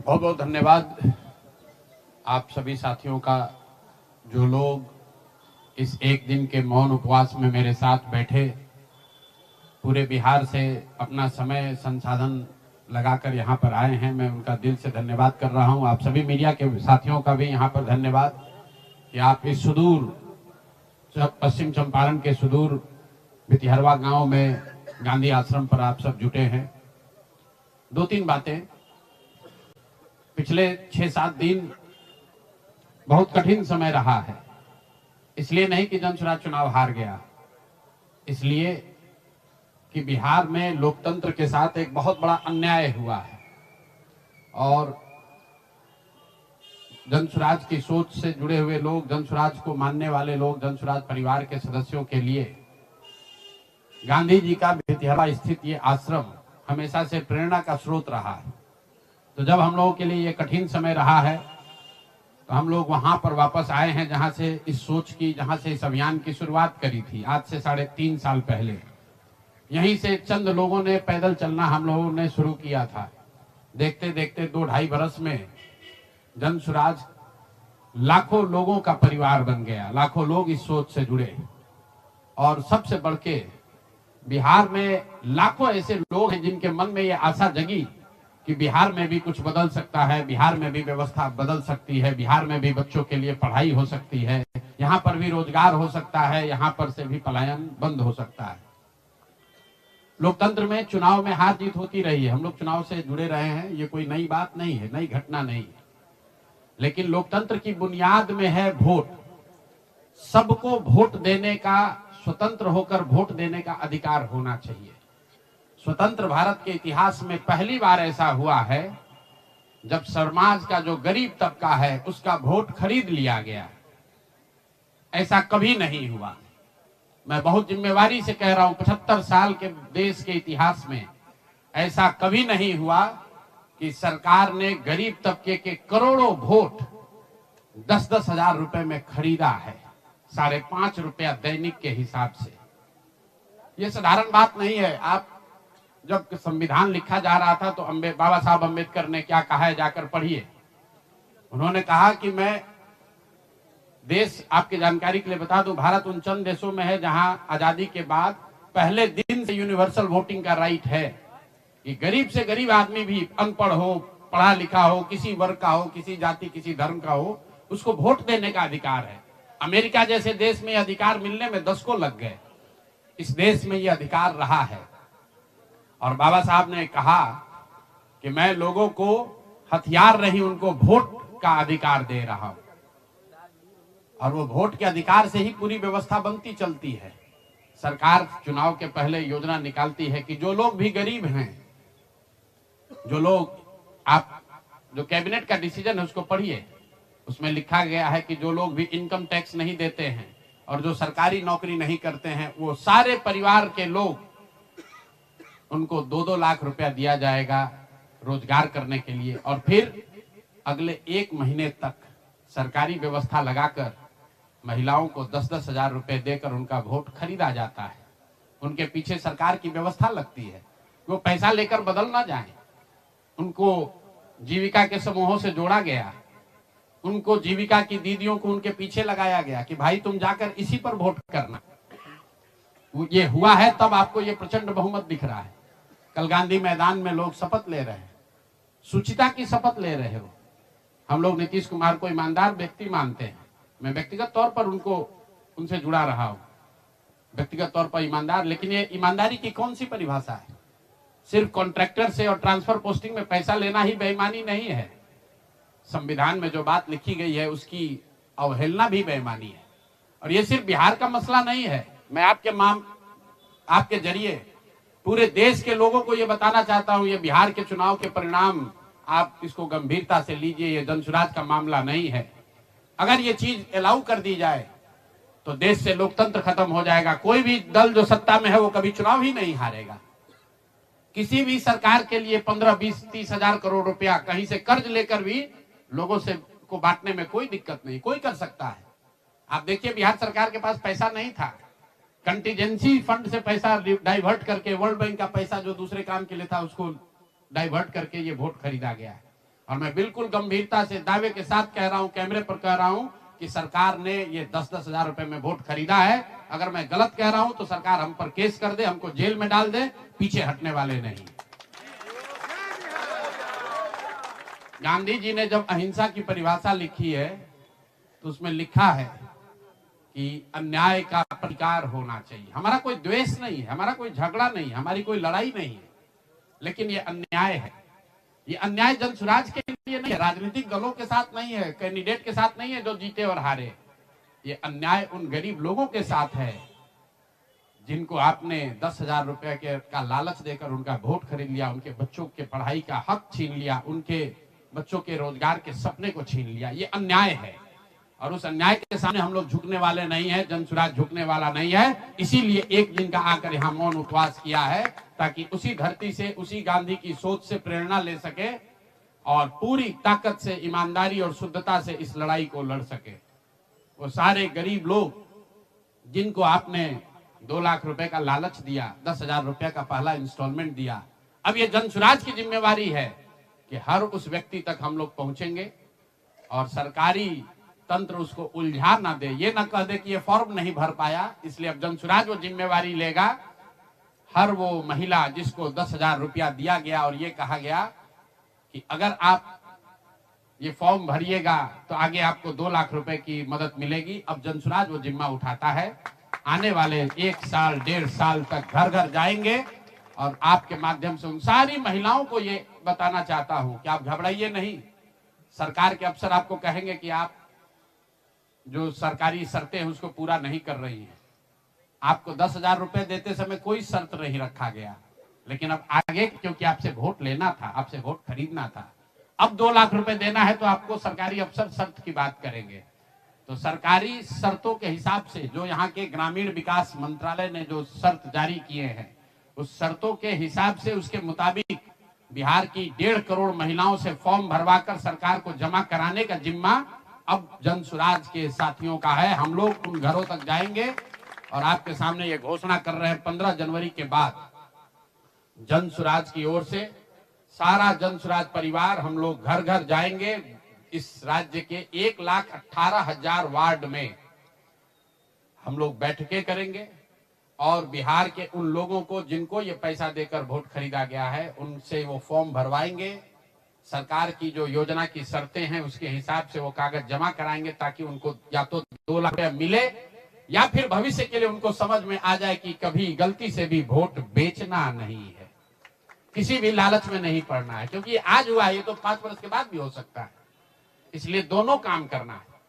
बहुत बहुत धन्यवाद आप सभी साथियों का, जो लोग इस एक दिन के मौन उपवास में मेरे साथ बैठे, पूरे बिहार से अपना समय संसाधन लगाकर यहाँ पर आए हैं। मैं उनका दिल से धन्यवाद कर रहा हूँ। आप सभी मीडिया के साथियों का भी यहाँ पर धन्यवाद कि आप इस सुदूर पश्चिम चंपारण के सुदूर भितिहरवा गांव में गांधी आश्रम पर आप सब जुटे हैं। दो तीन बातें। पिछले 6-7 दिन बहुत कठिन समय रहा है। इसलिए नहीं कि जनसुराज चुनाव हार गया, इसलिए कि बिहार में लोकतंत्र के साथ एक बहुत बड़ा अन्याय हुआ है और जनसुराज की सोच से जुड़े हुए लोग, जनसुराज को मानने वाले लोग, जनसुराज परिवार के सदस्यों के लिए गांधी जी का भितिहरवा स्थित ये आश्रम हमेशा से प्रेरणा का स्रोत रहा है। तो जब हम लोगों के लिए ये कठिन समय रहा है तो हम लोग वहां पर वापस आए हैं जहां से इस सोच की, जहां से इस अभियान की शुरुआत करी थी आज से 3.5 साल पहले। यहीं से चंद लोगों ने पैदल चलना हम लोगों ने शुरू किया था। देखते देखते 2-2.5 बरस में जनसुराज लाखों लोगों का परिवार बन गया। लाखों लोग इस सोच से जुड़े और सबसे बढ़ के बिहार में लाखों ऐसे लोग हैं जिनके मन में ये आशा जगी कि बिहार में भी कुछ बदल सकता है, बिहार में भी व्यवस्था बदल सकती है, बिहार में भी बच्चों के लिए पढ़ाई हो सकती है, यहाँ पर भी रोजगार हो सकता है, यहाँ पर से भी पलायन बंद हो सकता है। लोकतंत्र में चुनाव में हार जीत होती रही है। हम लोग चुनाव से जुड़े रहे हैं, ये कोई नई बात नहीं है, नई घटना नहीं है। लेकिन लोकतंत्र की बुनियाद में है वोट। सबको वोट देने का, स्वतंत्र होकर वोट देने का अधिकार होना चाहिए। स्वतंत्र भारत के इतिहास में पहली बार ऐसा हुआ है जब समाज का जो गरीब तबका है उसका वोट खरीद लिया गया। ऐसा कभी नहीं हुआ। मैं बहुत जिम्मेवारी से कह रहा हूं, 75 साल के देश के इतिहास में ऐसा कभी नहीं हुआ कि सरकार ने गरीब तबके के करोड़ों वोट 10-10 हजार रुपए में खरीदा है, 5.5 रुपया दैनिक के हिसाब से। ये साधारण बात नहीं है। आप जब संविधान लिखा जा रहा था तो बाबा साहब अम्बेडकर ने क्या कहा है, जाकर पढ़िए। उन्होंने कहा कि मैं देश, आपकी जानकारी के लिए बता दूं, भारत उन चंद देशों में है जहां आजादी के बाद पहले दिन से यूनिवर्सल वोटिंग का राइट है कि गरीब से गरीब आदमी भी, अनपढ़ हो, पढ़ा लिखा हो, किसी वर्ग का हो, किसी जाति, किसी धर्म का हो, उसको वोट देने का अधिकार है। अमेरिका जैसे देश में अधिकार मिलने में 10 को लग गए। इस देश में यह अधिकार रहा है और बाबा साहब ने कहा कि मैं लोगों को हथियार नहीं, उनको वोट का अधिकार दे रहा हूं और वो वोट के अधिकार से ही पूरी व्यवस्था बनती चलती है। सरकार चुनाव के पहले योजना निकालती है कि जो लोग भी गरीब हैं, जो लोग, आप जो कैबिनेट का डिसीजन है उसको पढ़िए, उसमें लिखा गया है कि जो लोग भी इनकम टैक्स नहीं देते हैं और जो सरकारी नौकरी नहीं करते हैं, वो सारे परिवार के लोग, उनको 2-2 लाख रुपया दिया जाएगा रोजगार करने के लिए। और फिर अगले 1 महीने तक सरकारी व्यवस्था लगाकर महिलाओं को 10-10 हजार रुपए देकर उनका वोट खरीदा जाता है। उनके पीछे सरकार की व्यवस्था लगती है, वो पैसा लेकर बदल ना जाए। उनको जीविका के समूहों से जोड़ा गया, उनको जीविका की दीदियों को उनके पीछे लगाया गया कि भाई तुम जाकर इसी पर वोट करना। ये हुआ है तब आपको ये प्रचंड बहुमत दिख रहा है। कल गांधी मैदान में लोग शपथ ले रहे हैं, शुचिता की शपथ ले रहे हो। हम लोग नीतीश कुमार को ईमानदार व्यक्ति मानते हैं। मैं व्यक्तिगत तौर पर उनसे जुड़ा रहा हूं, व्यक्तिगत तौर पर ईमानदार। लेकिन ये ईमानदारी की कौन सी परिभाषा है? सिर्फ कॉन्ट्रैक्टर से और ट्रांसफर पोस्टिंग में पैसा लेना ही बेईमानी नहीं है। संविधान में जो बात लिखी गई है उसकी अवहेलना भी बेईमानी है। और ये सिर्फ बिहार का मसला नहीं है। मैं आपके जरिए पूरे देश के लोगों को ये बताना चाहता हूं, ये बिहार के चुनाव के परिणाम, आप इसको गंभीरता से लीजिए। ये जनसुराज का मामला नहीं है। अगर ये चीज अलाउ कर दी जाए तो देश से लोकतंत्र खत्म हो जाएगा। कोई भी दल जो सत्ता में है वो कभी चुनाव ही नहीं हारेगा। किसी भी सरकार के लिए 15, 20, 30 हजार करोड़ रुपया कहीं से कर्ज लेकर भी लोगों से को बांटने में कोई दिक्कत नहीं, कोई कर सकता है। आप देखिए बिहार सरकार के पास पैसा नहीं था, कंटीजेंसी फंड से पैसा डाइवर्ट करके, वर्ल्ड बैंक का पैसा जो दूसरे काम के लिए था उसको डाइवर्ट करके ये वोट खरीदा गया है। और मैं बिल्कुल गंभीरता से दावे के साथ कह रहा हूं, कैमरे पर कह रहा हूं कि सरकार ने ये 10-10 हजार रुपए में वोट खरीदा है। अगर मैं गलत कह रहा हूं तो सरकार हम पर केस कर दे, हमको जेल में डाल दे, पीछे हटने वाले नहीं। गांधी जी ने जब अहिंसा की परिभाषा लिखी है तो उसमें लिखा है कि अन्याय का प्रतिकार होना चाहिए। हमारा कोई द्वेष नहीं है, हमारा कोई झगड़ा नहीं है, हमारी कोई लड़ाई नहीं है, लेकिन ये अन्याय है। ये अन्याय जनसुराज के लिए नहीं है, राजनीतिक दलों के साथ नहीं है, कैंडिडेट के साथ नहीं है जो जीते और हारे। ये अन्याय उन गरीब लोगों के साथ है जिनको आपने 10,000 रुपए का लालच देकर उनका वोट खरीद लिया, उनके बच्चों के पढ़ाई का हक छीन लिया, उनके बच्चों के रोजगार के सपने को छीन लिया। ये अन्याय है और उस अन्याय के सामने हम लोग झुकने वाले नहीं है, जनसुराज झुकने वाला नहीं है। इसीलिए एक दिन का आकर यहाँ मौन उपवास किया है ताकि उसी धरती से, उसी गांधी की सोच से प्रेरणा ले सके और पूरी ताकत से, ईमानदारी और शुद्धता से इस लड़ाई को लड़ सके। वो सारे गरीब लोग जिनको आपने 2 लाख रुपए का लालच दिया, 10,000 रुपए का पहला इंस्टॉलमेंट दिया, अब ये जनसुराज की जिम्मेवारी है कि हर उस व्यक्ति तक हम लोग पहुंचेंगे और सरकारी तंत्र उसको उलझा ना दे, ये ना कह दे कि ये फॉर्म नहीं भर पाया। इसलिए अब जनसुराज वो जिम्मेवारी लेगा। हर वो महिला जिसको 10,000 रुपया दिया गया और ये कहा गया कि अगर आप ये फॉर्म भरिएगा तो आगे आपको 2 लाख रुपए की मदद मिलेगी, अब जनसुराज वो जिम्मा उठाता है। आने वाले 1 साल 1.5 साल तक घर घर जाएंगे और आपके माध्यम से उन सारी महिलाओं को ये बताना चाहता हूं कि आप घबराइए नहीं। सरकार के अफसर आपको कहेंगे कि आप जो सरकारी शर्तें हैं उसको पूरा नहीं कर रही हैं। आपको 10,000 रुपए देते समय कोई शर्त नहीं रखा गया, लेकिन अब आगे क्योंकि आपसे वोट लेना था, आपसे वोट खरीदना था, अब 2 लाख रुपए देना है तो आपको सरकारी अफसर शर्त की बात करेंगे। तो सरकारी शर्तों के हिसाब से जो यहाँ के ग्रामीण विकास मंत्रालय ने जो शर्त जारी किए हैं, उस शर्तों के हिसाब से, उसके मुताबिक बिहार की 1.5 करोड़ महिलाओं से फॉर्म भरवाकर सरकार को जमा कराने का जिम्मा अब जनसुराज के साथियों का है। हम लोग उन घरों तक जाएंगे और आपके सामने ये घोषणा कर रहे हैं 15 जनवरी के बाद जनसुराज की ओर से सारा जनसुराज परिवार हम लोग घर घर जाएंगे। इस राज्य के 1,18,000 वार्ड में हम लोग बैठकें करेंगे और बिहार के उन लोगों को जिनको ये पैसा देकर वोट खरीदा गया है उनसे वो फॉर्म भरवाएंगे। सरकार की जो योजना की शर्तें हैं उसके हिसाब से वो कागज जमा कराएंगे ताकि उनको या तो 2 लाख रुपया मिले या फिर भविष्य के लिए उनको समझ में आ जाए कि कभी गलती से भी वोट बेचना नहीं है, किसी भी लालच में नहीं पड़ना है, क्योंकि आज हुआ ये तो 5 वर्ष के बाद भी हो सकता है। इसलिए दोनों काम करना है।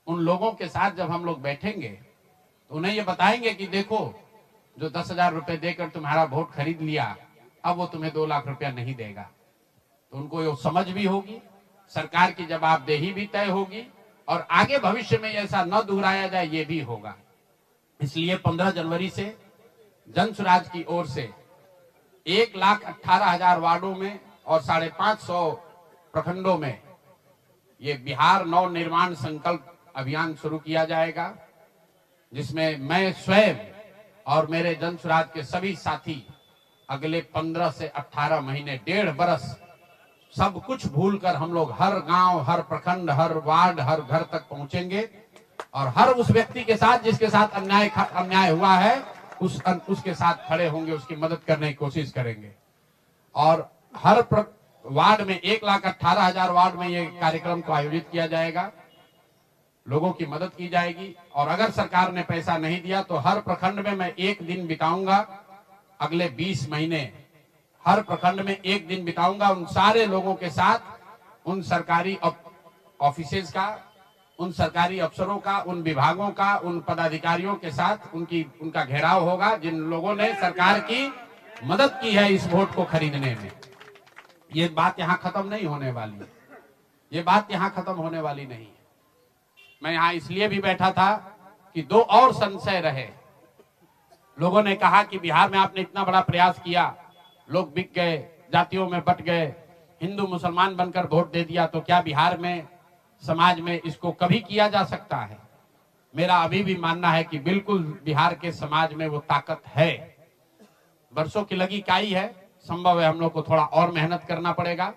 उन लोगों के साथ जब हम लोग बैठेंगे तो उन्हें ये बताएंगे कि देखो जो 10,000 रुपए देकर तुम्हारा वोट खरीद लिया, अब वो तुम्हें 2 लाख रुपया नहीं देगा। तो उनको ये समझ भी होगी, सरकार की जवाबदेही भी तय होगी और आगे भविष्य में ऐसा न दोहराया जाए ये भी होगा। इसलिए 15 जनवरी से जनसुराज की ओर से 1,18,000 वार्डों में और 550 प्रखंडों में ये बिहार नव निर्माण संकल्प अभियान शुरू किया जाएगा, जिसमें मैं स्वयं और मेरे जनसुराज के सभी साथी अगले 15 से 18 महीने, 1.5 बरस सब कुछ भूलकर हम लोग हर गांव, हर प्रखंड, हर वार्ड, हर घर तक पहुंचेंगे और हर उस व्यक्ति के साथ जिसके साथ अन्याय हुआ है उसके साथ खड़े होंगे, उसकी मदद करने की कोशिश करेंगे। और हर वार्ड में 1,18,000 वार्ड में ये कार्यक्रम को आयोजित किया जाएगा, लोगों की मदद की जाएगी। और अगर सरकार ने पैसा नहीं दिया तो हर प्रखंड में मैं 1 दिन बिताऊंगा, अगले 20 महीने हर प्रखंड में 1 दिन बिताऊंगा उन सारे लोगों के साथ, उन सरकारी ऑफिसेज का, उन सरकारी अफसरों का, उन विभागों का, उन पदाधिकारियों के साथ उनका घेराव होगा जिन लोगों ने सरकार की मदद की है इस वोट को खरीदने में। ये बात यहाँ खत्म नहीं होने वाली है, ये बात यहाँ खत्म होने वाली नहीं है। मैं यहाँ इसलिए भी बैठा था कि 2 और संशय रहे। लोगों ने कहा कि बिहार में आपने इतना बड़ा प्रयास किया, लोग बिक गए, जातियों में बट गए, हिंदू मुसलमान बनकर वोट दे दिया, तो क्या बिहार में समाज में इसको कभी किया जा सकता है? मेरा अभी भी मानना है कि बिल्कुल बिहार के समाज में वो ताकत है। वर्षों की लगी काई है, संभव है हम लोग को थोड़ा और मेहनत करना पड़ेगा,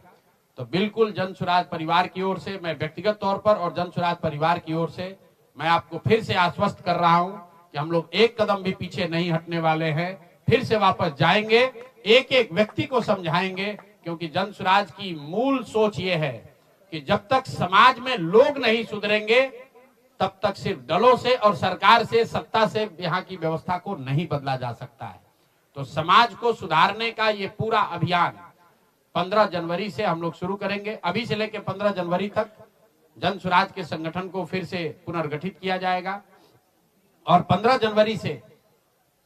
तो बिल्कुल जन सुराज परिवार की ओर से, मैं व्यक्तिगत तौर पर और जन सुराज परिवार की ओर से मैं आपको फिर से आश्वस्त कर रहा हूं कि हम लोग एक कदम भी पीछे नहीं हटने वाले हैं। फिर से वापस जाएंगे, एक एक व्यक्ति को समझाएंगे, क्योंकि जन सुराज की मूल सोच ये है कि जब तक समाज में लोग नहीं सुधरेंगे तब तक सिर्फ दलों से और सरकार से, सत्ता से यहाँ की व्यवस्था को नहीं बदला जा सकता है। तो समाज को सुधारने का ये पूरा अभियान 15 जनवरी से हम लोग शुरू करेंगे। अभी से लेकर 15 जनवरी तक जन सुराज के संगठन को फिर से पुनर्गठित किया जाएगा और 15 जनवरी से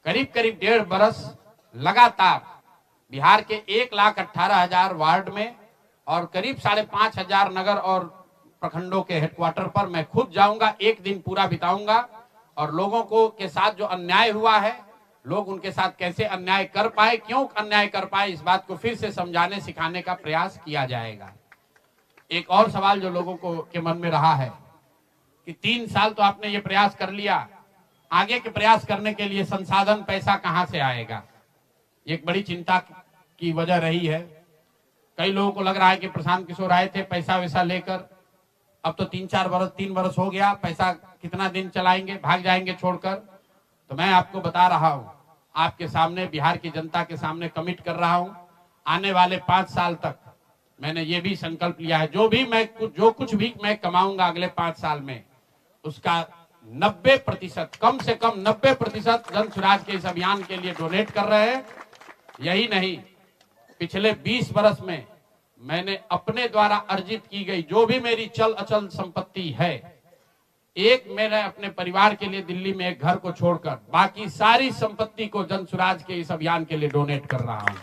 करीब करीब 1.5 बरस लगातार बिहार के 1,18,000 वार्ड में और करीब 5,500 नगर और प्रखंडों के हेडक्वार्टर पर मैं खुद जाऊंगा, एक दिन पूरा बिताऊंगा और लोगों को के साथ जो अन्याय हुआ है, लोग उनके साथ कैसे अन्याय कर पाए, क्यों अन्याय कर पाए, इस बात को फिर से समझाने सिखाने का प्रयास किया जाएगा। एक और सवाल जो लोगों को के मन में रहा है कि 3 साल तो आपने ये प्रयास कर लिया, आगे के प्रयास करने के लिए संसाधन, पैसा कहां से आएगा? एक बड़ी चिंता की वजह रही है। कई लोगों को लग रहा है कि प्रशांत किशोर आए थे पैसा वैसा लेकर, अब तो 3 बरस हो गया, पैसा कितना दिन चलाएंगे, भाग जाएंगे छोड़कर। तो मैं आपको बता रहा हूं, आपके सामने, बिहार की जनता के सामने कमिट कर रहा हूं, आने वाले 5 साल तक मैंने ये भी संकल्प लिया है, जो कुछ भी मैं कमाऊंगा अगले 5 साल में, उसका 90%, कम से कम 90% जन सुराज के इस अभियान के लिए डोनेट कर रहे हैं। यही नहीं, पिछले 20 बरस में मैंने अपने द्वारा अर्जित की गई जो भी मेरी चल अचल संपत्ति है, मैंने अपने परिवार के लिए दिल्ली में एक घर को छोड़कर बाकी सारी संपत्ति को जन सुराज के इस अभियान के लिए डोनेट कर रहा हूं।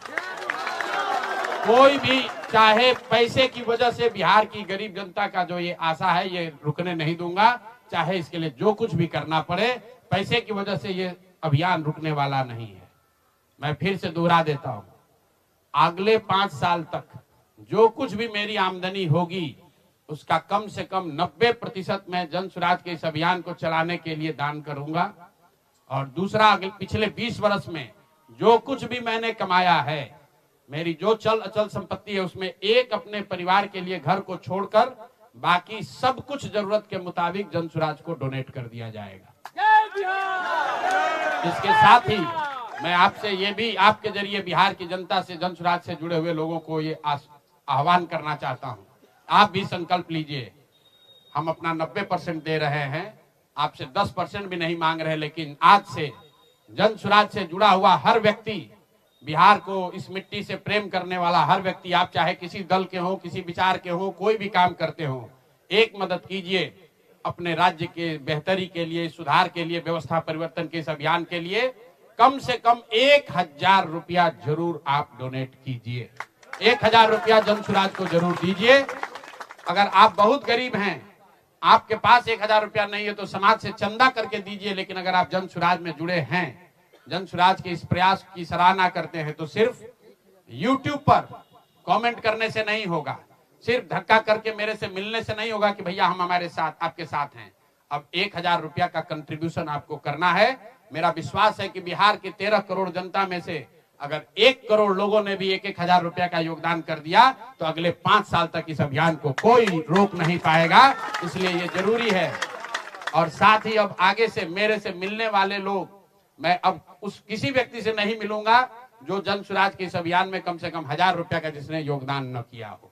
कोई भी चाहे पैसे की वजह से बिहार की गरीब जनता का जो ये आशा है, ये रुकने नहीं दूंगा, चाहे इसके लिए जो कुछ भी करना पड़े, पैसे की वजह से ये अभियान रुकने वाला नहीं है। मैं फिर से दोहरा देता हूं, अगले 5 साल तक जो कुछ भी मेरी आमदनी होगी उसका कम से कम 90% मैं जन सुराज के इस अभियान को चलाने के लिए दान करूंगा। और दूसरा, पिछले 20 वर्ष में जो कुछ भी मैंने कमाया है, मेरी जो चल अचल संपत्ति है, उसमें एक अपने परिवार के लिए घर को छोड़कर बाकी सब कुछ जरूरत के मुताबिक जन सुराज को डोनेट कर दिया जाएगा। इसके साथ ही मैं आपसे ये भी, आपके जरिए बिहार की जनता से, जन सुराज से जुड़े हुए लोगों को ये आह्वान करना चाहता हूं, आप भी संकल्प लीजिए। हम अपना 90% दे रहे हैं, आपसे 10% भी नहीं मांग रहे, लेकिन आज से जन सुराज से जुड़ा हुआ हर व्यक्ति, बिहार को, इस मिट्टी से प्रेम करने वाला हर व्यक्ति, आप चाहे किसी दल के हो, किसी विचार के हो, कोई भी काम करते हो, एक मदद कीजिए अपने राज्य के बेहतरी के लिए, सुधार के लिए, व्यवस्था परिवर्तन के इस अभियान के लिए। कम से कम 1,000 रुपया जरूर आप डोनेट कीजिए, 1,000 रुपया जन सुराज को जरूर दीजिए। अगर आप बहुत गरीब हैं, आपके पास 1,000 रुपया नहीं है, तो समाज से चंदा करके दीजिए। लेकिन अगर आप जन सुराज में जुड़े हैं, जन सुराज के इस प्रयास की सराहना करते हैं, तो सिर्फ YouTube पर कमेंट करने से नहीं होगा, सिर्फ धक्का करके मेरे से मिलने से नहीं होगा कि भैया हम हमारे साथ, आपके साथ हैं। अब 1,000 रुपया का कंट्रीब्यूशन आपको करना है। मेरा विश्वास है कि बिहार की 13 करोड़ जनता में से अगर 1 करोड़ लोगों ने भी 1,000 रुपया का योगदान कर दिया, तो अगले 5 साल तक इस अभियान को कोई रोक नहीं पाएगा। इसलिए ये जरूरी है। और साथ ही अब आगे से मेरे से मिलने वाले लोग, मैं अब उस किसी व्यक्ति से नहीं मिलूंगा जो जन सुराज के इस अभियान में कम से कम 1,000 रुपया का जिसने योगदान न किया हो।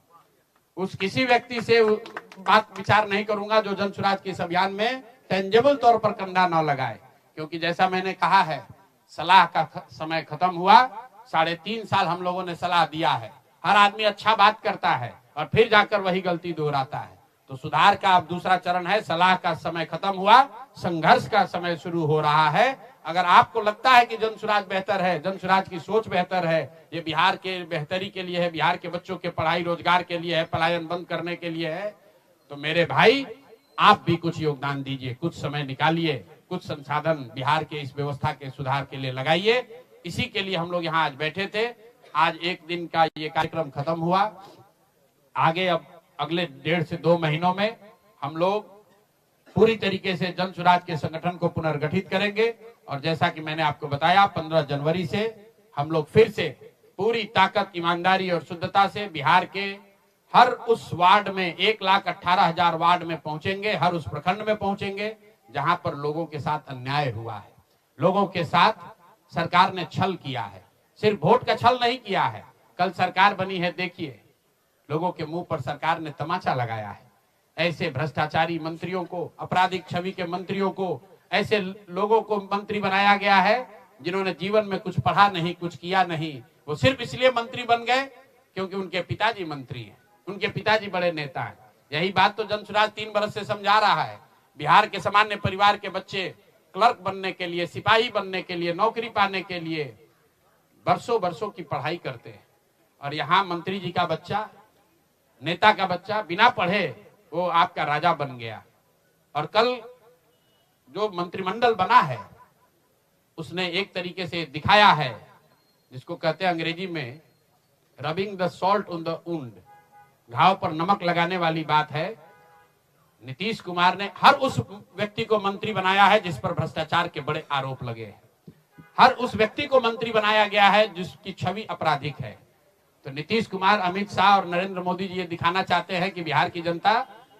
उस किसी व्यक्ति से बात विचार नहीं करूंगा जो जन सुराज के इस अभियान में टेंजेबल तौर पर कंधा न लगाए। क्योंकि जैसा मैंने कहा है, सलाह का समय खत्म हुआ। 3.5 साल हम लोगों ने सलाह दिया है। हर आदमी अच्छा बात करता है और फिर जाकर वही गलती दोहराता है। तो सुधार का अब दूसरा चरण है। सलाह का समय खत्म हुआ, संघर्ष का समय शुरू हो रहा है। अगर आपको लगता है कि जन सुराज बेहतर है, जन सुराज की सोच बेहतर है, ये बिहार के बेहतरी के लिए है, बिहार के बच्चों के पढ़ाई रोजगार के लिए है, पलायन बंद करने के लिए है, तो मेरे भाई आप भी कुछ योगदान दीजिए, कुछ समय निकालिए, कुछ संसाधन बिहार के इस व्यवस्था के सुधार के लिए लगाइए। इसी के लिए हम लोग यहाँ आज बैठे थे। आज एक दिन का ये कार्यक्रम खत्म हुआ। आगे अब अगले 1.5 से 2 महीनों में हम लोग पूरी तरीके से जन सुराज के संगठन को पुनर्गठित करेंगे। और जैसा कि मैंने आपको बताया, 15 जनवरी से हम लोग फिर से पूरी ताकत, ईमानदारी और शुद्धता से बिहार के हर उस वार्ड में 1,18,000 वार्ड में पहुंचेंगे, हर उस प्रखंड में पहुंचेंगे जहां पर लोगों के साथ अन्याय हुआ है, लोगों के साथ सरकार ने छल किया है। सिर्फ वोट का छल नहीं किया है, कल सरकार बनी है, देखिए लोगों के मुंह पर सरकार ने तमाचा लगाया है। ऐसे भ्रष्टाचारी मंत्रियों को, आपराधिक छवि के मंत्रियों को, ऐसे लोगों को मंत्री बनाया गया है जिन्होंने जीवन में कुछ पढ़ा नहीं, कुछ किया नहीं। वो सिर्फ इसलिए मंत्री बन गए क्योंकि उनके पिताजी मंत्री हैं, उनके पिताजी बड़े नेता हैं। यही बात तो जनसुराज 3 बरस से समझा रहा है। बिहार के सामान्य परिवार के बच्चे क्लर्क बनने के लिए, सिपाही बनने के लिए, नौकरी पाने के लिए बरसों बरसों की पढ़ाई करते हैं, और यहाँ मंत्री जी का बच्चा, नेता का बच्चा बिना पढ़े वो आपका राजा बन गया। और कल जो मंत्रिमंडल बना है उसने एक तरीके से दिखाया है, जिसको कहते हैं अंग्रेजी में rubbing the salt on the wound, घाव पर नमक लगाने वाली बात है। नीतीश कुमार ने हर उस व्यक्ति को मंत्री बनाया है जिस पर भ्रष्टाचार के बड़े आरोप लगे हैं, हर उस व्यक्ति को मंत्री बनाया गया है जिसकी छवि आपराधिक है। तो नीतीश कुमार, अमित शाह और नरेंद्र मोदी जी ये दिखाना चाहते हैं कि बिहार की जनता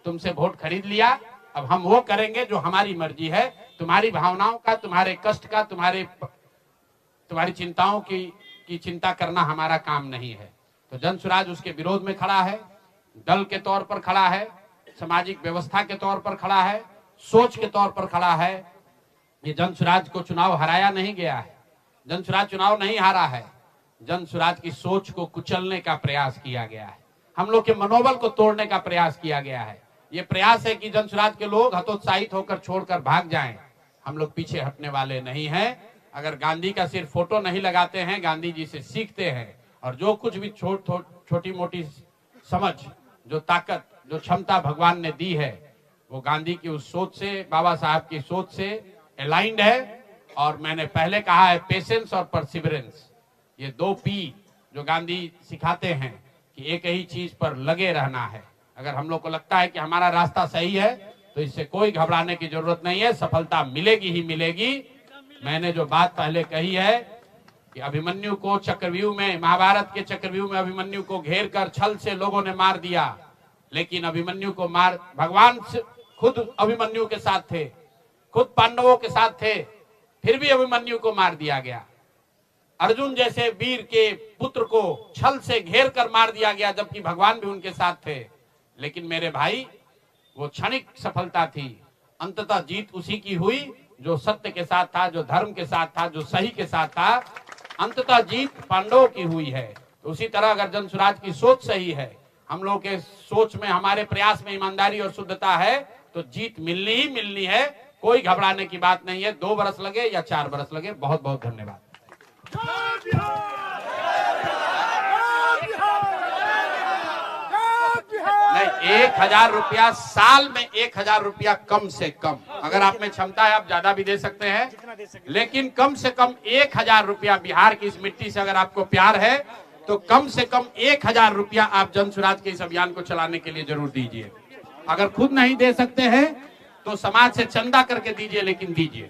तुमसे वोट खरीद लिया, अब हम वो करेंगे जो हमारी मर्जी है। तुम्हारी भावनाओं का, तुम्हारे कष्ट का, तुम्हारी चिंताओं की चिंता करना हमारा काम नहीं है। तो जनसुराज उसके विरोध में खड़ा है, दल के तौर पर खड़ा है, सामाजिक व्यवस्था के तौर पर खड़ा है, सोच के तौर पर खड़ा है। ये जनसुराज को चुनाव हराया नहीं गया है, जनसुराज चुनाव नहीं हारा है, जनसुराज की सोच को कुचलने का प्रयास किया गया है, हम लोग के मनोबल को तोड़ने का प्रयास किया गया है। ये प्रयास है कि जनसुराज के लोग हतोत्साहित होकर छोड़कर भाग जाएं। हम लोग पीछे हटने वाले नहीं हैं। अगर गांधी का सिर्फ फोटो नहीं लगाते हैं, गांधी जी से सीखते हैं, और जो कुछ भी छोटी मोटी समझ, जो ताकत, जो क्षमता भगवान ने दी है, वो गांधी की उस सोच से, बाबा साहब की सोच से अलाइंड है। और मैंने पहले कहा है, पेशेंस और परसिवरेंस, ये 2 पी जो गांधी सिखाते हैं कि एक ही चीज पर लगे रहना है। अगर हम लोग को लगता है कि हमारा रास्ता सही है तो इससे कोई घबराने की जरूरत नहीं है, सफलता मिलेगी ही मिलेगी। मैंने जो बात पहले कही है कि अभिमन्यु को चक्रव्यूह में, महाभारत के चक्रव्यूह में अभिमन्यु को घेर कर छल से लोगों ने मार दिया, लेकिन अभिमन्यु को भगवान खुद अभिमन्यु के साथ थे, खुद पांडवों के साथ थे, फिर भी अभिमन्यु को मार दिया गया। अर्जुन जैसे वीर के पुत्र को छल से घेर कर मार दिया गया, जबकि भगवान भी उनके साथ थे। लेकिन मेरे भाई, वो क्षणिक सफलता थी, अंततः जीत उसी की हुई जो सत्य के साथ था, जो धर्म के साथ था, जो सही के साथ था। अंततः जीत पांडवों की हुई है। तो उसी तरह अगर जनसुराज की सोच सही है, हम लोग के सोच में, हमारे प्रयास में ईमानदारी और शुद्धता है, तो जीत मिलनी ही मिलनी है। कोई घबराने की बात नहीं है। 2 बरस लगे या 4 बरस लगे। बहुत बहुत धन्यवाद। नहीं, 1,000 रुपया साल में, 1,000 रुपया कम से कम। अगर आप में क्षमता है आप ज्यादा भी दे सकते हैं, लेकिन कम से कम 1,000 रुपया। बिहार की इस मिट्टी से अगर आपको प्यार है तो कम से कम 1,000 रुपया आप जनसुराज के इस अभियान को चलाने के लिए जरूर दीजिए। अगर खुद नहीं दे सकते हैं तो समाज से चंदा करके दीजिए, लेकिन दीजिए।